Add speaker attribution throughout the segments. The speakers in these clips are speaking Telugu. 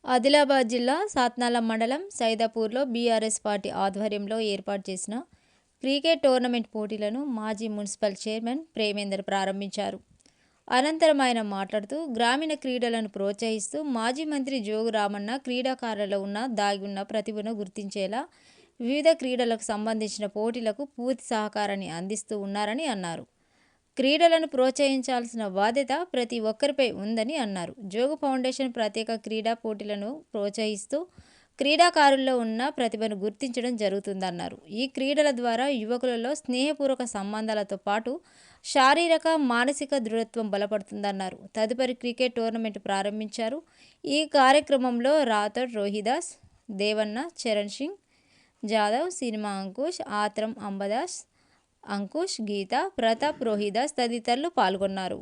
Speaker 1: ఆదిలాబాద్ జిల్లా సాత్నాల మండలం సైదాపూర్లో బీఆర్ఎస్ పార్టీ ఆధ్వర్యంలో ఏర్పాటు చేసిన క్రికెట్ టోర్నమెంట్ పోటీలను మాజీ మున్సిపల్ చైర్మన్ ప్రేమేందర్ ప్రారంభించారు. అనంతరం ఆయన మాట్లాడుతూ గ్రామీణ క్రీడలను ప్రోత్సహిస్తూ మాజీ మంత్రి జోగు రామన్న క్రీడాకారులలో దాగి ఉన్న ప్రతిభను గుర్తించేలా వివిధ క్రీడలకు సంబంధించిన పోటీలకు పూర్తి సహకారాన్ని అందిస్తూ ఉన్నారని అన్నారు. క్రీడలను ప్రోత్సహించాల్సిన బాధ్యత ప్రతి ఒక్కరిపై ఉందని అన్నారు. జోగు ఫౌండేషన్ ప్రత్యేక క్రీడా పోటీలను ప్రోత్సహిస్తూ క్రీడాకారుల్లో ఉన్న ప్రతిభను గుర్తించడం జరుగుతుందన్నారు. ఈ క్రీడల ద్వారా యువకులలో స్నేహపూర్వక సంబంధాలతో పాటు శారీరక మానసిక దృఢత్వం బలపడుతుందన్నారు. తదుపరి క్రికెట్ టోర్నమెంట్ ప్రారంభించారు. ఈ కార్యక్రమంలో రాథోడ్ రోహిదాస్, దేవన్న, చరణ్ సింగ్ జాదవ్, సినిమా అంకుష్, ఆత్రం అంబదాస్, అంకుష్, గీత, ప్రతాప్, రోహిదాస్ తదితరులు పాల్గొన్నారు.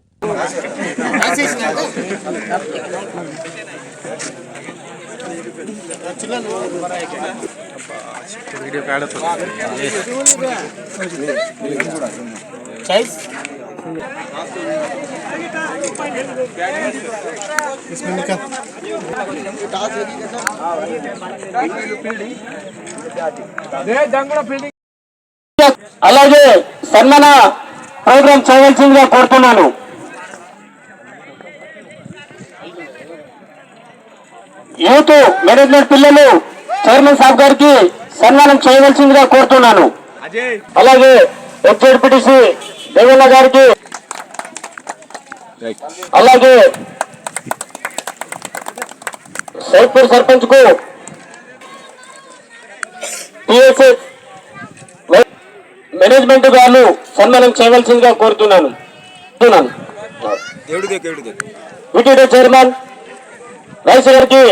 Speaker 2: అలాగే సన్మాన ప్రోగ్రాం చేయవలసిందిగా కోరుతున్నాను. యూత్ మేనేజ్మెంట్ పిల్లలు చైర్మన్ సాబ్ గారికి సన్మానం చేయవలసిందిగా కోరుతున్నాను. అలాగే ఎక్స్ఎడ్పిటిసి దేవన్న గారికి, అలాగే సైపూర్ సర్పంచ్ కు, పిఎస్ఏ మేనేజ్మెంట్ గారు సన్మానం చేయవలసిందిగా కోరుతున్నాను. చైర్మన్ రైస్ గారికి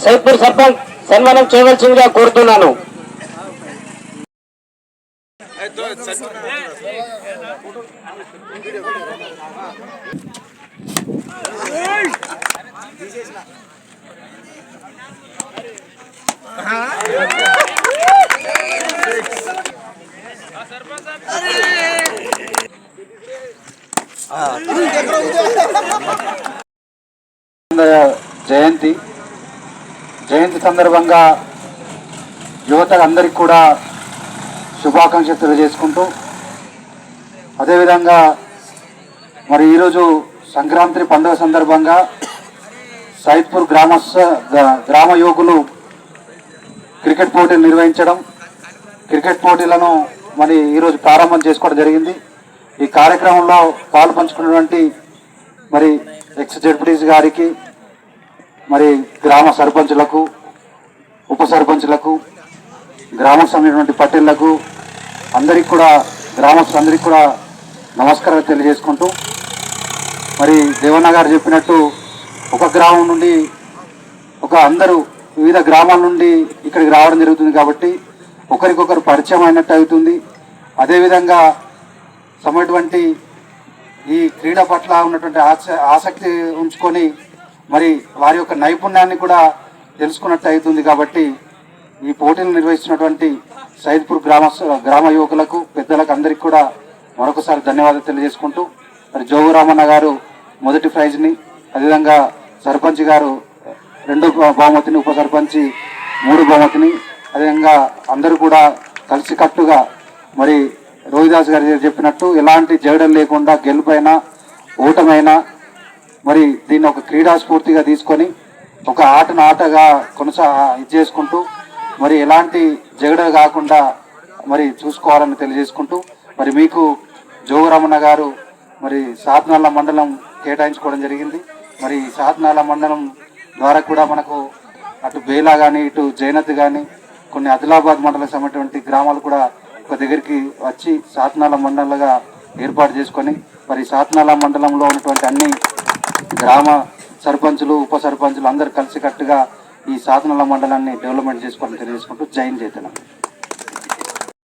Speaker 2: సైపూర్ సర్పంచ్ సన్మానం చేయవలసిందిగా కోరుతున్నాను. జయంతి సందర్భంగా యువత అందరికి కూడా శుభాకాంక్షలు తెలియజేసుకుంటూ, అదేవిధంగా మరి ఈరోజు సంక్రాంతి పండుగ సందర్భంగా సైద్పూర్ గ్రామ యువకులు క్రికెట్ పోటీలు నిర్వహించడం, క్రికెట్ పోటీలను మరి ఈరోజు ప్రారంభం చేసుకోవడం జరిగింది. ఈ కార్యక్రమంలో పాలు పంచుకున్నటువంటి మరి ఎక్స్-జెడ్పీటీసీ గారికి, మరి గ్రామ సర్పంచులకు, ఉప సర్పంచులకు, గ్రామకు సంబంధించినటువంటి పట్టేళ్లకు అందరికి కూడా, గ్రామస్తులందరికీ కూడా నమస్కారాలు తెలియజేసుకుంటూ, మరి దేవన్న గారు చెప్పినట్టు ఒక గ్రామం నుండి అందరూ వివిధ గ్రామాల నుండి ఇక్కడికి రావడం జరుగుతుంది కాబట్టి ఒకరికొకరు పరిచయం అయినట్టు అవుతుంది. అదేవిధంగా సమటువంటి ఈ క్రీడ పట్ల ఉన్నటువంటి ఆసక్తి ఉంచుకొని మరి వారి యొక్క నైపుణ్యాన్ని కూడా తెలుసుకున్నట్టు అవుతుంది. కాబట్టి ఈ పోటీలు నిర్వహిస్తున్నటువంటి సైద్పూర్ గ్రామ యువకులకు, పెద్దలకు అందరికీ కూడా మరొకసారి ధన్యవాదాలు తెలియజేసుకుంటూ, మరి జోగు రామన్న గారు మొదటి ప్రైజ్ని, అదేవిధంగా సర్పంచ్ గారు 2 బహుమతిని, ఉప సర్పంచి 3 బహుమతిని, అదేవిధంగా అందరూ కూడా కలిసికట్టుగా మరి రోహిదాస్ గారు చెప్పినట్టు ఎలాంటి జగడం లేకుండా గెలుపైనా ఓటమైనా మరి దీన్ని ఒక క్రీడా స్ఫూర్తిగా తీసుకొని ఒక ఆటగా చేసుకుంటూ మరి ఎలాంటి జగడ కాకుండా మరి చూసుకోవాలని తెలియజేసుకుంటూ, మరి మీకు జోగురామన్న గారు మరి సాత్నాల మండలం కేటాయించుకోవడం జరిగింది. మరి సాత్నాల మండలం ద్వారా కూడా మనకు అటు బేలా కానీ, ఇటు జైనత్ కానీ, కొన్ని ఆదిలాబాద్ మండలం సంబంధించినటువంటి గ్రామాలు కూడా ఒక దగ్గరికి వచ్చి సాత్నాల మండలంగా ఏర్పాటు చేసుకొని మరి సాత్నాల మండలంలో ఉన్నటువంటి అన్ని గ్రామ సర్పంచులు, ఉప సర్పంచులు అందరూ కలిసికట్టుగా ఈ సాత్నాల మండలాన్ని డెవలప్మెంట్ చేసుకోవాలని తెలియజేసుకుంటూ జైన్ చేతనం.